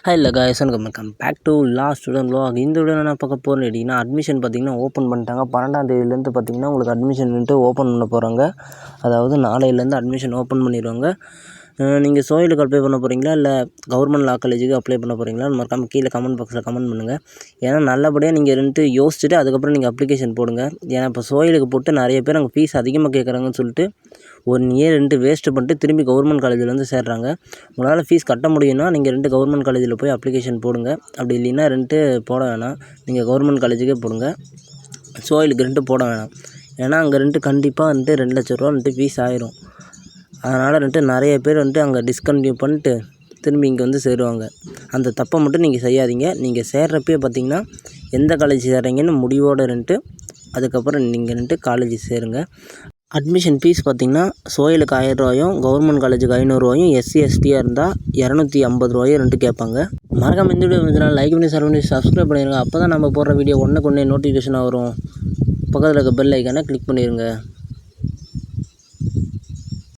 Hello guys, welcome back to last student vlog. இந்த video என்ன பார்க்க போகிறேன்னு கேட்டிங்கன்னா, அட்மிஷன் பார்த்திங்கன்னா ஓப்பன் பண்ணிட்டாங்க. 12ஆம் தேதியிலேருந்து பார்த்திங்கன்னா உங்களுக்கு அட்மிஷன் ஓப்பன் பண்ண போகிறாங்க. அதாவது நாளையிலேருந்து அட்மிஷன் ஓப்பன் பண்ணிடுவாங்க. நீங்கள் சோயிலுக்கு அப்ளை பண்ண போகிறீங்களா, இல்லை கவர்மெண்ட் லா காலேஜுக்கு அப்ளை பண்ண போகிறீங்களான்னு மறக்காமல் கீழே கமெண்ட் பாக்ஸில் கமெண்ட் பண்ணுங்கள். ஏன்னா நல்லபடியாக நீங்கள் யோசிச்சுட்டு அதுக்கப்புறம் நீங்கள் அப்ளிகேஷன் போடுங்க. ஏன்னா இப்போ சோயிலுக்கு போட்டு நிறைய பேர் அங்கே ஃபீஸ் அதிகமாக கேட்குறாங்கன்னு சொல்லிட்டு 1 இயர் வேஸ்ட்டு பண்ணிட்டு திரும்பி கவர்மெண்ட் காலேஜில் வந்து சேர்றாங்க. உங்களால் ஃபீஸ் கட்ட முடியும்னா நீங்கள் கவர்மெண்ட் காலேஜில் போய் அப்ளிகேஷன் போடுங்க. அப்படி இல்லைன்னா போட வேணாம், நீங்கள் கவர்மெண்ட் காலேஜுக்கே போடுங்க. சோயிலுக்கு போட வேணாம். ஏன்னா அங்கே கண்டிப்பாக 2 லட்ச ரூபா ஃபீஸ் ஆயிரும். அதனால் நிறைய பேர் அங்கே டிஸ்கன்டினியூ பண்ணிட்டு திரும்பி இங்கே வந்து சேருவாங்க. அந்த தப்பை மட்டும் நீங்கள் செய்யாதீங்க. நீங்கள் சேர்றப்பே பார்த்தீங்கன்னா எந்த காலேஜ் சேர்றீங்கன்னு முடிவோடு அதுக்கப்புறம் நீங்கள் காலேஜ் சேருங்க. அட்மிஷன் ஃபீஸ் பார்த்திங்கன்னா சோயிலுக்கு 1000 ரூபாயும், கவர்மெண்ட் காலேஜுக்கு 500 ரூபாயும், எஸ்சி எஸ்டியாக இருந்தால் 250 ரூபாயும் கேட்பாங்க. மறக்காம இந்த வீடியோ வந்து லைக் பண்ணி ஷேர் பண்ணி சப்ஸ்கிரைப் பண்ணிடுங்க. அப்போ தான் நம்ம போடுற வீடியோ ஒன்றுக்கு ஒன்று நோட்டிஃபிகேஷனாக வரும். பக்கத்தில் இருக்க பெல் ஐக்கானை கிளிக் பண்ணிடுங்க.